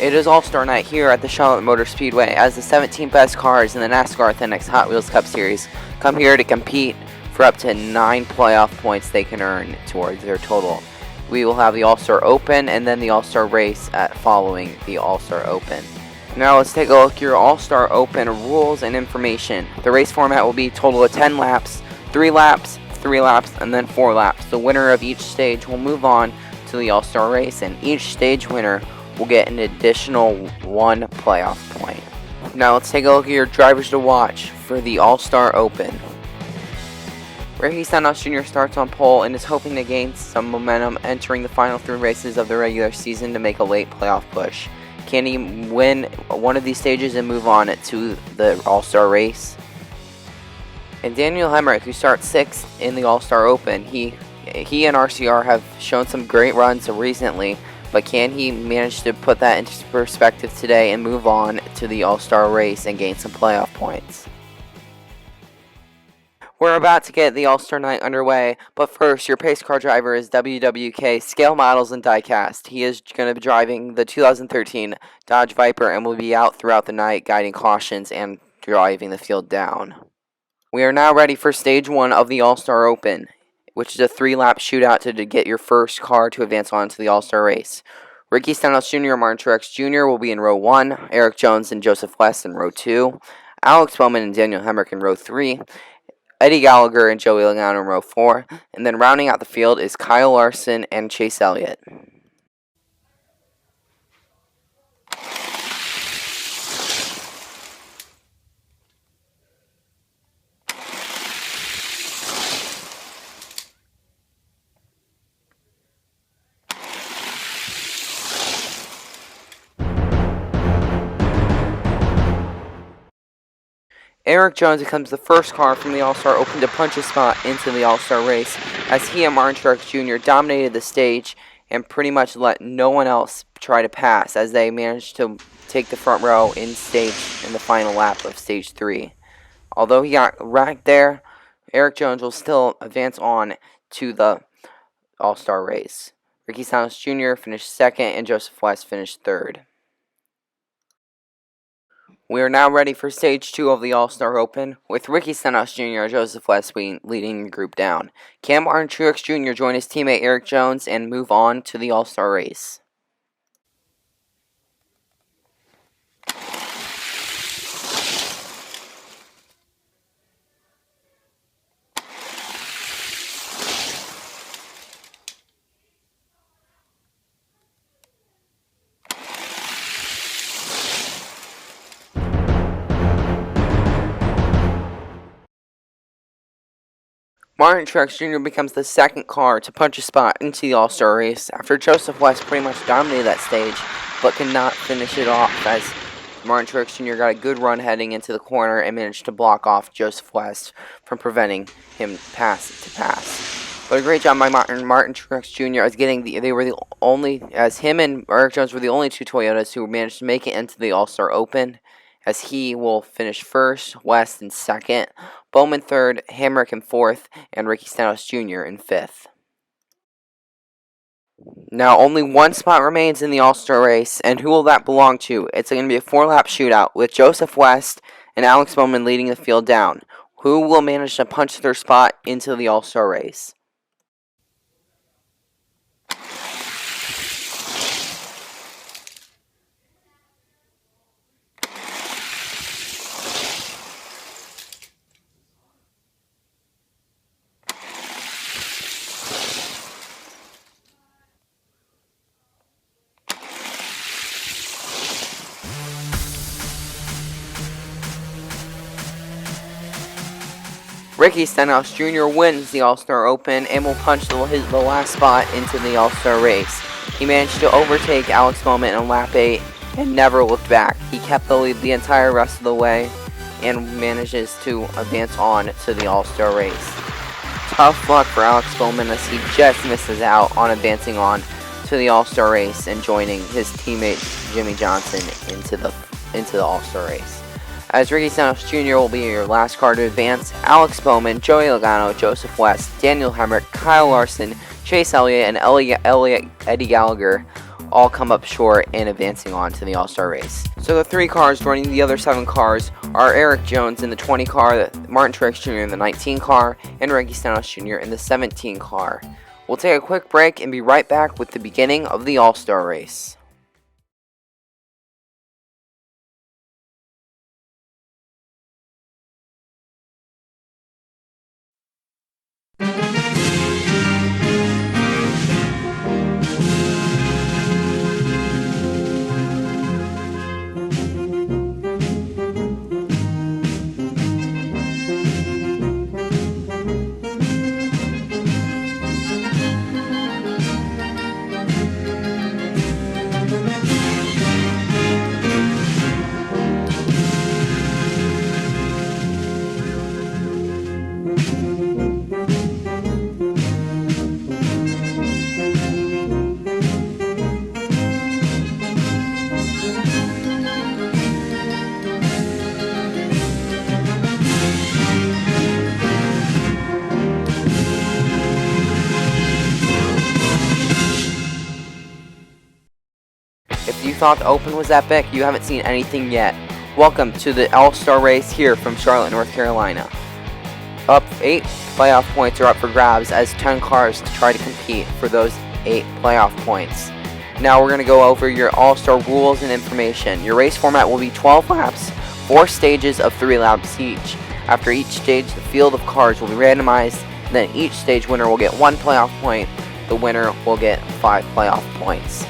It is All-Star Night here at the Charlotte Motor Speedway as the 17 best cars in the Nascar Thinx Hot Wheels Cup Series come here to compete for up to 9 playoff points they can earn towards their total. We will have the All-Star Open and then the All-Star Race following the All-Star Open. Now let's take a look at your All-Star Open rules and information. The race format will be a total of 10 laps, 3 laps, 3 laps, and then 4 laps. The winner of each stage will move on to the All-Star Race, and each stage winner will get an additional 1 playoff point. Now let's take a look at your drivers to watch for the All-Star Open. Ricky Stenhouse Jr. starts on pole and is hoping to gain some momentum entering the final 3 races of the regular season to make a late playoff push. Can he win one of these stages and move on to the All-Star Race? And Daniel Hemrick, who starts 6th in the All-Star Open, he and RCR have shown some great runs recently, but can he manage to put that into perspective today and move on to the All-Star Race and gain some playoff points? We're about to get the All-Star Night underway, but first, your pace car driver is WWK Scale Models and Diecast. He is going to be driving the 2013 Dodge Viper and will be out throughout the night guiding cautions and driving the field down. We are now ready for Stage 1 of the All-Star Open, which is a 3-lap shootout to get your first car to advance on to the All-Star Race. Ricky Stenhouse Jr. and Martin Truex Jr. will be in row 1, Eric Jones and Joseph West in row 2, Alex Bowman and Daniel Hemrick in row 3, Eddie Gallagher and Joey Logano in row 4, and then rounding out the field is Kyle Larson and Chase Elliott. Eric Jones becomes the first car from the All-Star Open to punch a spot into the All-Star Race, as he and Martin Truex Jr. dominated the stage and pretty much let no one else try to pass, as they managed to take the front row in the final lap of Stage 3. Although he got wrecked there, Eric Jones will still advance on to the All-Star Race. Ricky Stenhouse Jr. finished 2nd and Joseph West finished 3rd. We are now ready for Stage 2 of the All-Star Open, with Ricky Stenhouse Jr. and Joseph West leading the group down. Can Martin Truex Jr. join his teammate Eric Jones and move on to the All-Star Race? Martin Truex Jr. becomes the 2nd car to punch a spot into the All-Star Race after Joseph West pretty much dominated that stage, but could not finish it off, as Martin Truex Jr. got a good run heading into the corner and managed to block off Joseph West from preventing him to pass. But a great job by Martin Truex Jr. as him and Eric Jones were the only 2 Toyotas who managed to make it into the All-Star Open, as he will finish 1st, West in 2nd, Bowman 3rd, Hemrick in 4th, and Ricky Stenhouse Jr. in 5th. Now, only 1 spot remains in the All-Star Race, and who will that belong to? It's going to be a 4-lap shootout, with Joseph West and Alex Bowman leading the field down. Who will manage to punch their spot into the All-Star Race? Ricky Stenhouse Jr. wins the All-Star Open and will punch the last spot into the All-Star Race. He managed to overtake Alex Bowman in lap 8 and never looked back. He kept the lead the entire rest of the way and manages to advance on to the All-Star Race. Tough luck for Alex Bowman, as he just misses out on advancing on to the All-Star Race and joining his teammate Jimmy Johnson into the All-Star Race. As Ricky Stenhouse Jr. will be your last car to advance, Alex Bowman, Joey Logano, Joseph West, Daniel Hemrick, Kyle Larson, Chase Elliott, and Eddie Gallagher all come up short in advancing on to the All-Star race. So the 3 cars joining the other 7 cars are Eric Jones in the 20 car, Martin Truex Jr. in the 19 car, and Ricky Stenhouse Jr. in the 17 car. We'll take a quick break and be right back with the beginning of the All-Star race. If you thought the Open was epic, you haven't seen anything yet. Welcome to the All-Star race here from Charlotte, North Carolina. 8 playoff points are up for grabs as 10 cars try to compete for those 8 playoff points. Now we're going to go over your All-Star rules and information. Your race format will be 12 laps, 4 stages of 3 laps each. After each stage, the field of cars will be randomized, and then each stage winner will get 1 playoff point. The winner will get 5 playoff points.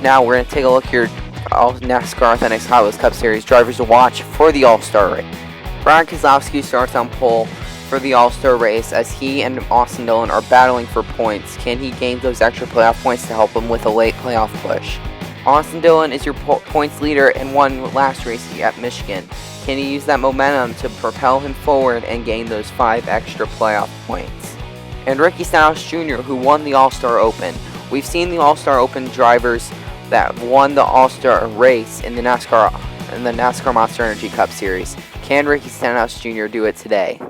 Now we're going to take a look at your Nascar Authentic Hot Wheels Cup Series drivers to watch for the All-Star race. Brad Keselowski starts on pole for the All-Star race as he and Austin Dillon are battling for points. Can he gain those extra playoff points to help him with a late playoff push? Austin Dillon is your points leader and won last race at Michigan. Can he use that momentum to propel him forward and gain those 5 extra playoff points? And Ricky Stenhouse Jr., who won the All-Star Open. We've seen the All-Star Open drivers that won the All-Star race in the NASCAR Monster Energy Cup Series. Can Ricky Stenhouse Jr. do it today?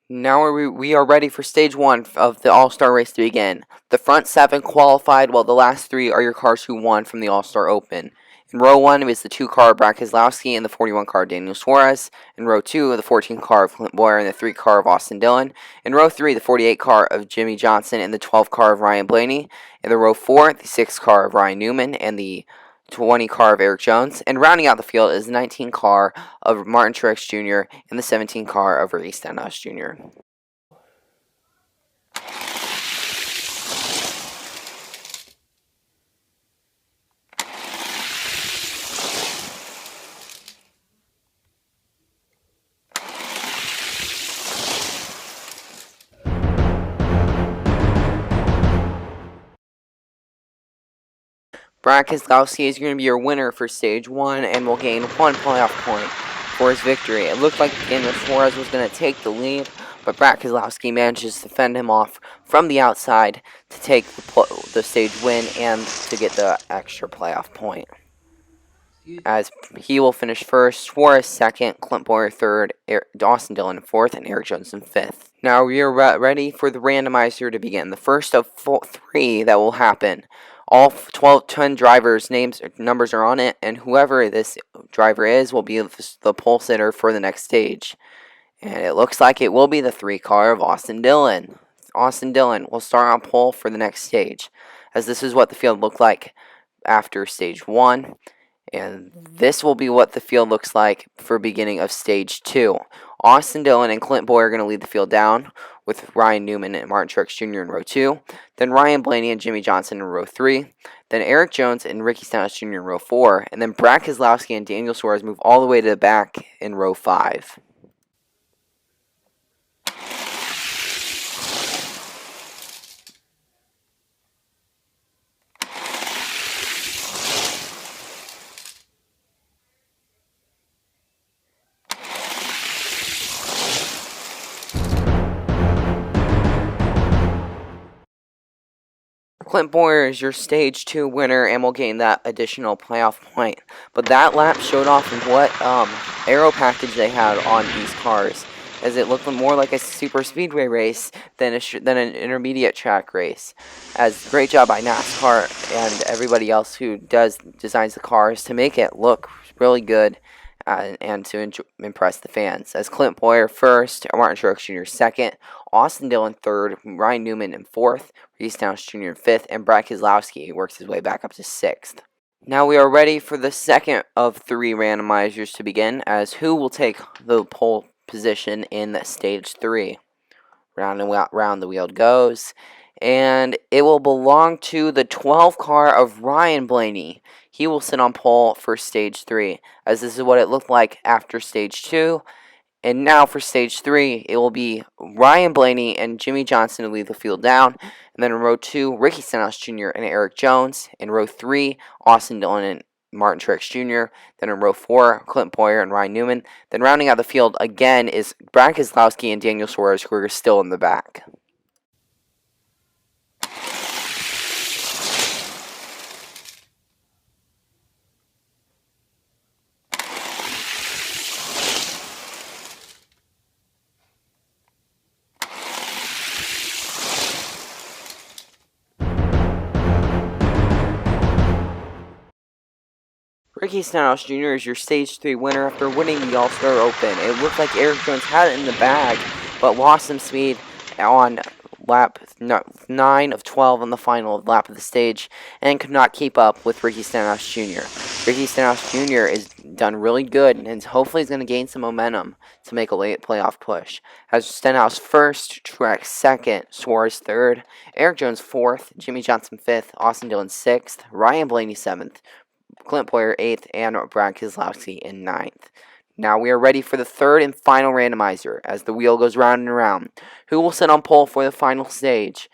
Now we are ready for stage 1 of the All-Star race to begin. The front 7 qualified, while the last 3 are your cars who won from the All-Star Open. In row 1 is the 2 car of Brad Keselowski and the 41 car of Daniel Suarez. In row 2, the 14 car of Clint Bowyer and the 3 car of Austin Dillon. In row 3, the 48 car of Jimmy Johnson and the 12 car of Ryan Blaney. In the row 4, the 6 car of Ryan Newman and the 20 car of Eric Jones. And rounding out the field is the 19 car of Martin Truex Jr. and the 17 car of Ricky Stenhouse Jr. Brad Keselowski is going to be your winner for stage 1 and will gain 1 playoff point for his victory. It looked like Daniel Suarez was going to take the lead, but Brad Keselowski manages to fend him off from the outside to take the stage win and to get the extra playoff point. As he will finish first, Suarez second, Clint Bowyer third, Austin Dillon fourth, and Eric Jones in fifth. Now we are ready for the randomizer to begin. The first of 3 that will happen. All 10 drivers' numbers are on it, and whoever this driver is will be the pole sitter for the next stage. And it looks like it will be the 3 car of Austin Dillon. Austin Dillon will start on pole for the next stage, as this is what the field looked like after stage 1. And this will be what the field looks like for beginning of stage 2. Austin Dillon and Clint Bowyer are going to lead the field down, with Ryan Newman and Martin Truex Jr. in row 2. Then Ryan Blaney and Jimmy Johnson in row 3. Then Eric Jones and Ricky Stenhouse Jr. in row 4. And then Brad Keselowski and Daniel Suarez move all the way to the back in row 5. Clint Bowyer is your stage 2 winner and will gain that additional playoff point. But that lap showed off what aero package they had on these cars. as it looked more like a super speedway race than an intermediate track race. As great job by NASCAR and everybody else who designs the cars to make it look really good and to impress the fans. As Clint Boyer first, Martin Truex Jr. second, Austin Dillon third, Ryan Newman in fourth, Reese Downs Jr. in fifth, and Brad Keselowski works his way back up to sixth. Now we are ready for the second of 3 randomizers to begin, as who will take the pole position in stage 3. Round and round the wheel goes, and it will belong to the 12 car of Ryan Blaney. He will sit on pole for stage 3, as this is what it looked like after stage 2. And now for stage 3, it will be Ryan Blaney and Jimmy Johnson to lead the field down. And then in row 2, Ricky Stenhouse Jr. and Eric Jones. In row 3, Austin Dillon and Martin Truex Jr. Then in row 4, Clint Boyer and Ryan Newman. Then rounding out the field again is Brad Keselowski and Daniel Suarez, who are still in the back. Ricky Stenhouse Jr. is your Stage 3 winner after winning the All-Star Open. It looked like Eric Jones had it in the bag, but lost some speed on lap 9 of 12 on the final lap of the stage and could not keep up with Ricky Stenhouse Jr. Ricky Stenhouse Jr. is done really good and hopefully is going to gain some momentum to make a late playoff push. As Stenhouse first, Truex second, Suarez third, Eric Jones fourth, Jimmy Johnson fifth, Austin Dillon sixth, Ryan Blaney seventh, Clint Boyer 8th, and Brad Keselowski in 9th. Now we are ready for the third and final randomizer as the wheel goes round and around. Who will sit on pole for the final stage?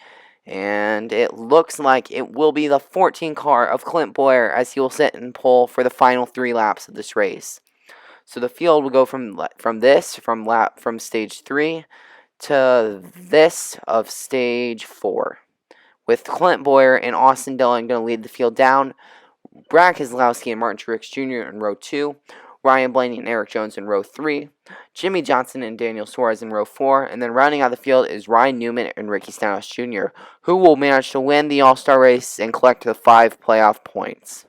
And it looks like it will be the 14 car of Clint Boyer as he will sit in pole for the final 3 laps of this race. So the field will go from stage 3 to this of stage 4, with Clint Boyer and Austin Dillon going to lead the field down. Brad Keselowski and Martin Truex Jr. in row 2, Ryan Blaney and Eric Jones in row 3, Jimmy Johnson and Daniel Suarez in row 4, and then rounding out the field is Ryan Newman and Ricky Stenhouse Jr., who will manage to win the All-Star race and collect the 5 playoff points.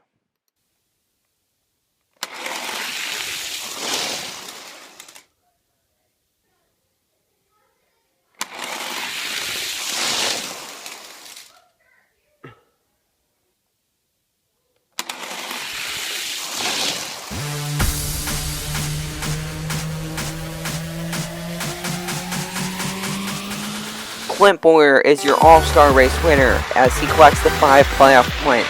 Clint Boyer is your All-Star race winner as he collects the 5 playoff points,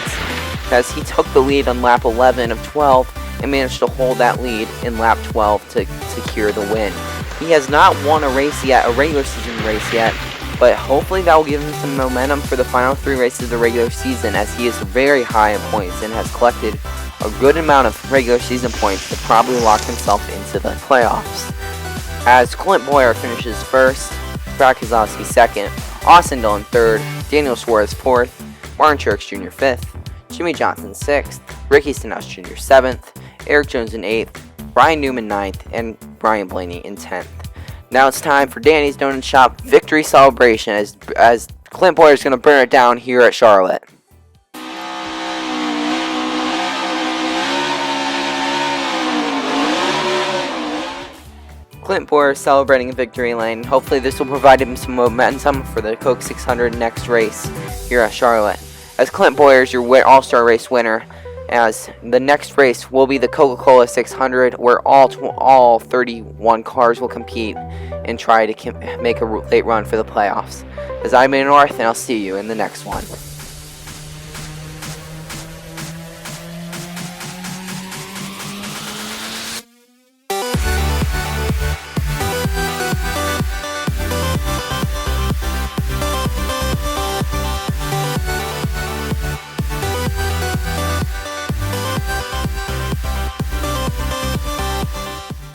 as he took the lead on lap 11 of 12 and managed to hold that lead in lap 12 to secure the win. He has not won a race yet, a regular season race yet, but hopefully that will give him some momentum for the final 3 races of the regular season, as he is very high in points and has collected a good amount of regular season points to probably lock himself into the playoffs. As Clint Boyer finishes first, Brad Keselowski second, Austin Dillon third, Daniel Suarez fourth, Martin Truex Jr. fifth, Jimmy Johnson sixth, Ricky Stenhouse Jr. seventh, Eric Jones in 8th, Ryan Newman 9th, and Ryan Blaney in 10th. Now it's time for Danny's Donut Shop victory celebration as Clint Boyer is going to burn it down here at Charlotte. Clint Boyer celebrating a victory lane. Hopefully this will provide him some momentum for the Coke 600 next race here at Charlotte. As Clint Boyer is your All-Star race winner, as the next race will be the Coca-Cola 600, where all 31 cars will compete and try to make a late run for the playoffs. As I'm in North, and I'll see you in the next one.